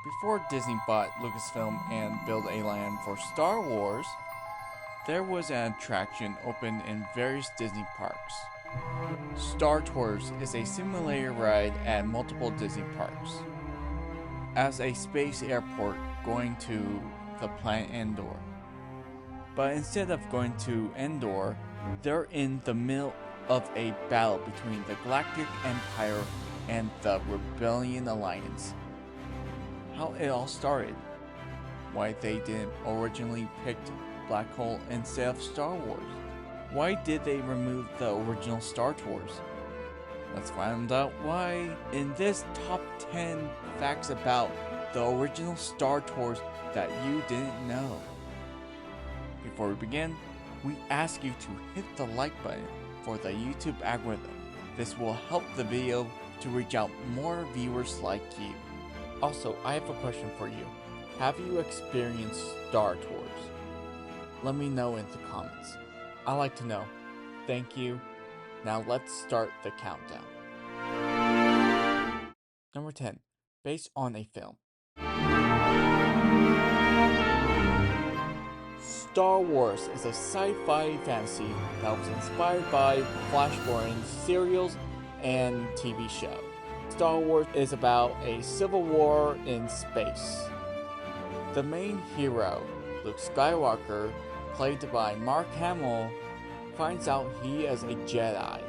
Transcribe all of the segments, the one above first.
Before Disney bought Lucasfilm and built a land for Star Wars, there was an attraction open in various Disney parks. Star Tours is a simulator ride at multiple Disney parks. As a space airport going to the planet Endor. But instead of going to Endor, they're in the middle of a battle between the Galactic Empire and the Rebellion Alliance. How it all started, why they didn't originally pick Black Hole instead of Star Wars, why did they remove the original Star Tours? Let's find out why in this top 10 facts about the original Star Tours that you didn't know. Before we begin, we ask you to hit the like button for the YouTube algorithm. This will help the video to reach out more viewers like you. Also, I have a question for you. Have you experienced Star Tours? Let me know in the comments. I like to know. Thank you. Now let's start the countdown. Number 10. Based on a film. Star Wars is a sci-fi fantasy that was inspired by Flash Gordon serials and TV show. Star Wars is about a civil war in space. The main hero, Luke Skywalker, played by Mark Hamill, finds out he is a Jedi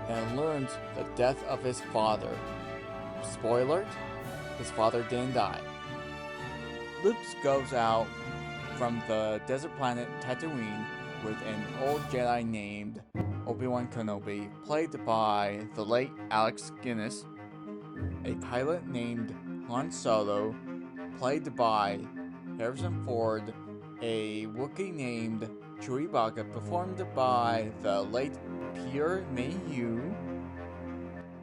and learns the death of his father. Spoiler, his father didn't die. Luke goes out from the desert planet Tatooine with an old Jedi named Obi-Wan Kenobi, played by the late Alex Guinness, a pilot named Han Solo, played by Harrison Ford, a Wookiee named Chewbacca, performed by the late Peter Mayhew,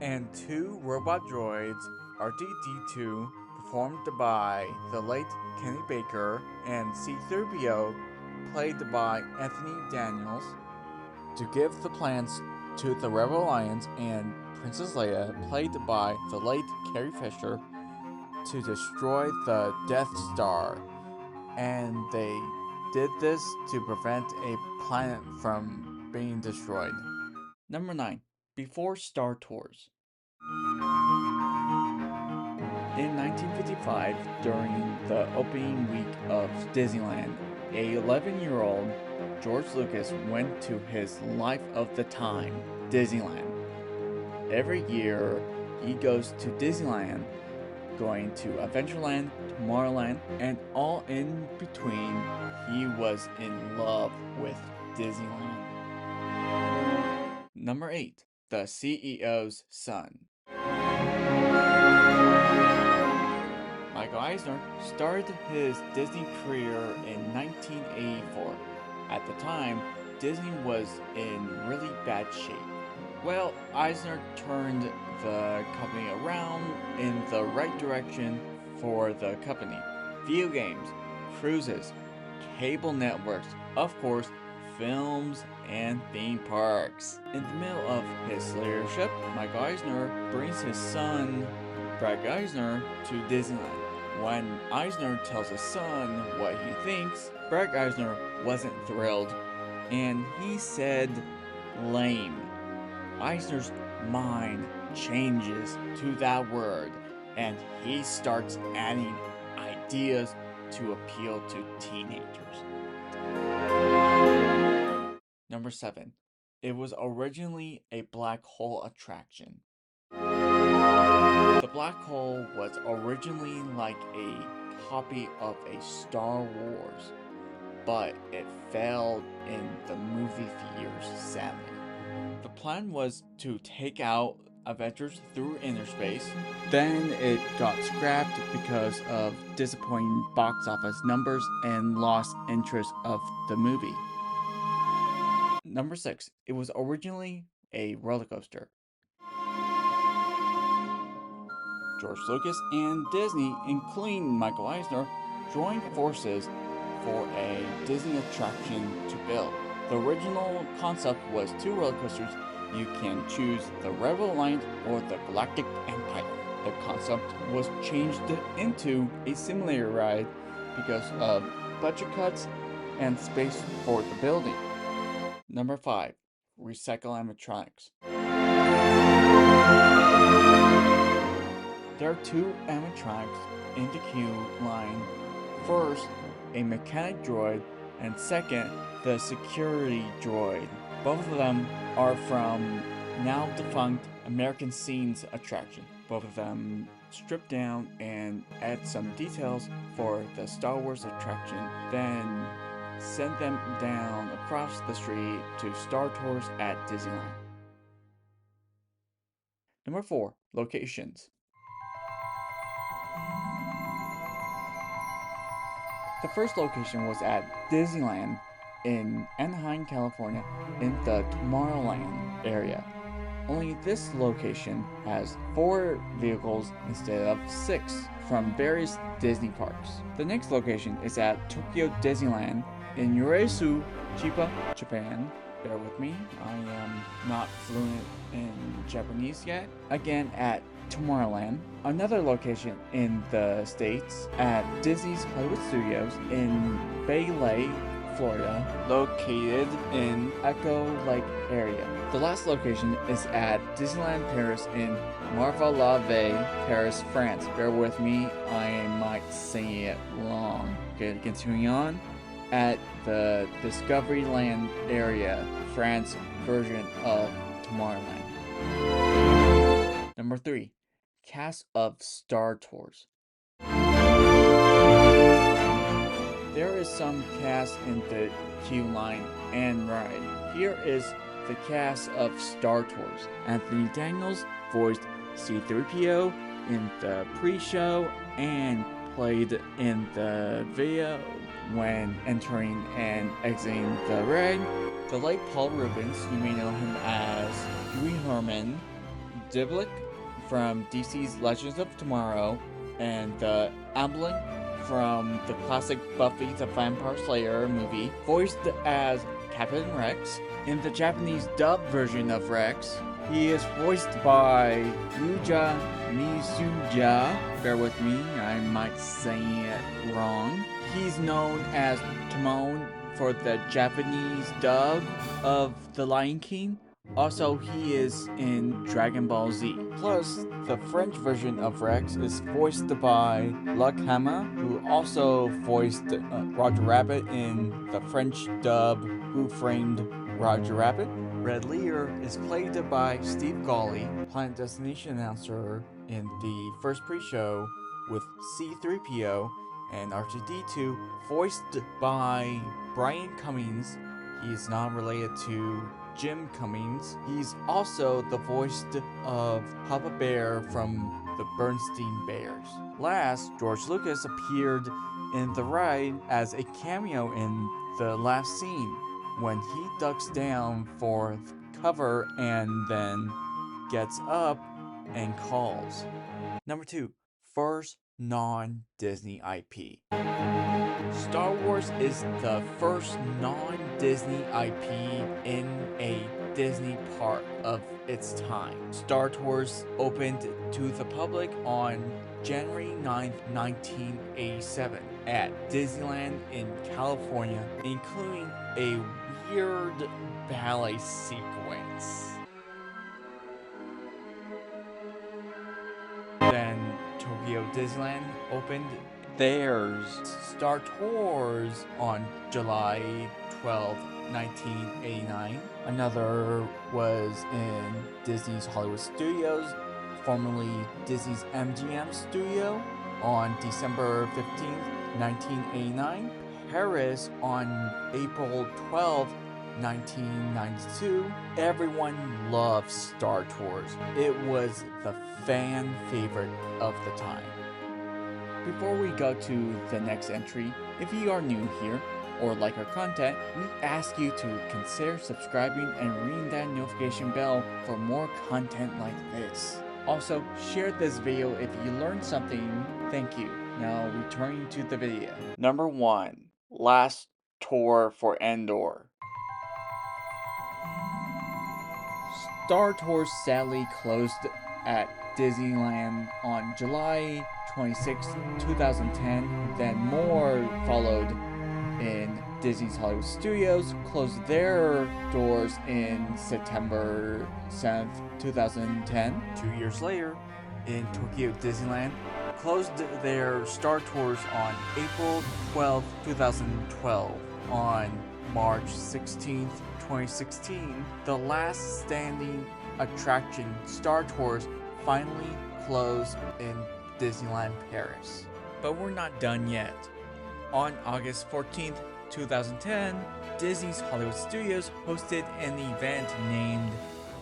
and two robot droids, R2-D2, performed by the late Kenny Baker, and C-3PO, played by Anthony Daniels, to give the plans to the Rebel Alliance, and Princess Leia, played by the late Carrie Fisher, to destroy the Death Star, and they did this to prevent a planet from being destroyed. Number 9. Before Star Tours. In 1955, during the opening week of Disneyland, a 11-year-old George Lucas went to his life of the time, Disneyland. Every year, he goes to Disneyland, going to Adventureland, Tomorrowland, and all in between, he was in love with Disneyland. Number 8. The CEO's Son. Michael Eisner started his Disney career in 1984. At the time, Disney was in really bad shape. Well, Eisner turned the company around in the right direction for the company. Video games, cruises, cable networks, of course, films, and theme parks. In the middle of his leadership, Michael Eisner brings his son, Brad Eisner, to Disneyland. When Eisner tells his son what he thinks, Brad Eisner wasn't thrilled, and he said, lame. Eisner's mind changes to that word, and he starts adding ideas to appeal to teenagers. Number 7. It was originally a black hole attraction. The black hole was originally like a copy of a Star Wars, but it failed in the movie theaters, sadly. The plan was to take out Adventures Through Inner Space. Then it got scrapped because of disappointing box office numbers and lost interest of the movie. Number 6. It was originally a roller coaster. George Lucas and Disney, including Michael Eisner, joined forces for a Disney attraction to build. The original concept was 2 roller coasters. You can choose the Rebel Alliance or the Galactic Empire. the concept was changed into a simulator ride because of budget cuts and space for the building. Number 5. Recycle animatronics. There are 2 animatronics in the queue line. First, a mechanic droid, and second, the security droid. Both of them are from now defunct American Scenes attraction. Both of them stripped down and add some details for the Star Wars attraction, then send them down across the street to Star Tours at Disneyland. Number 4. Locations. The first location was at Disneyland in Anaheim, California, in the Tomorrowland area. Only this location has 4 vehicles instead of 6 from various Disney parks. The next location is at Tokyo Disneyland in Uesu, Chiba, Japan. Bear with me, I am not fluent in Japanese yet. Again at Tomorrowland. Another location in the States at Disney's Hollywood Studios in Bay Lake, Florida, located in Echo Lake area. The last location is at Disneyland Paris in Marne-la-Vallée, Paris, France. Bear with me, I might say it wrong. Okay, continuing on. At the Discoveryland area, France version of Tomorrowland. Number 3. Cast of Star Tours. There is some cast in the queue line and ride. Here is the cast of Star Tours. Anthony Daniels voiced C-3PO in the pre-show and played in the video when entering and exiting the ride. The late Paul Rubens, you may know him as Huey Herman, Diblick from DC's Legends of Tomorrow, and the Amblin from the classic Buffy the Vampire Slayer movie, voiced as Captain Rex. In the Japanese dub version of Rex, he is voiced by Yuja Misuja. Bear with me, I might say it wrong. He's known as Timon for the Japanese dub of The Lion King. Also, he is in Dragon Ball Z. Plus, the French version of Rex is voiced by Luc Hama, who also voiced Roger Rabbit in the French dub Who Framed Roger Rabbit. Red Lear is played by Steve Gawley, Planet Destination announcer in the first pre-show with C-3PO, and R2-D2 voiced by Brian Cummings. He is not related to Jim Cummings. He's also the voice of Papa Bear from the Bernstein Bears. Last, George Lucas appeared in the ride as a cameo in the last scene when he ducks down for cover and then gets up and calls. Number 2. First non-Disney IP. Star Wars is the first non-Disney IP in a Disney park of its time. Star Tours opened to the public on January 9, 1987 at Disneyland in California, including a weird ballet sequence. Then Tokyo Disneyland opened theirs Star Tours on July 12, 1989. Another was in Disney's Hollywood Studios, formerly Disney's MGM Studio, on December 15, 1989. Paris on April 12, 1992. Everyone loves Star Tours. It was the fan favorite of the time. Before we go to the next entry, if you are new here or like our content, we ask you to consider subscribing and ringing that notification bell for more content like this. Also, share this video if you learned something. Thank you. Now returning to the video. Number 1. Last tour for Endor. Star Tours sadly closed at Disneyland on July 26, 2010. Then more followed in Disney's Hollywood Studios, closed their doors in September 7th, 2010. 2 years later, in Tokyo Disneyland, closed their Star Tours on April 12, 2012. On March 16th, 2016, the last standing attraction, Star Tours, finally closed in Disneyland Paris. But we're not done yet. On August 14th, 2010, Disney's Hollywood Studios hosted an event named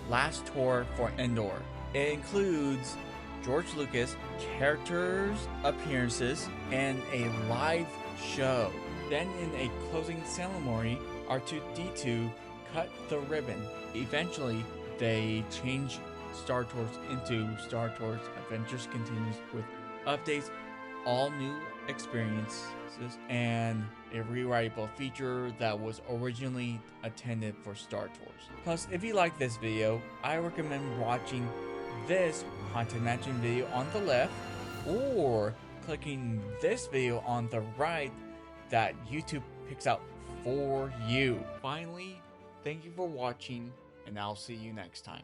Last Tour for Endor. It includes George Lucas, characters, appearances, and a live show. Then in a closing ceremony, R2-D2 cut the ribbon. Eventually, they changed Star Tours into Star Tours Adventures Continues with updates, all new experiences, and a rewritable feature that was originally intended for Star Tours. Plus, if you like this video, I recommend watching this content matching video on the left or clicking this video on the right that YouTube picks out for you. Finally, thank you for watching, and I'll see you next time.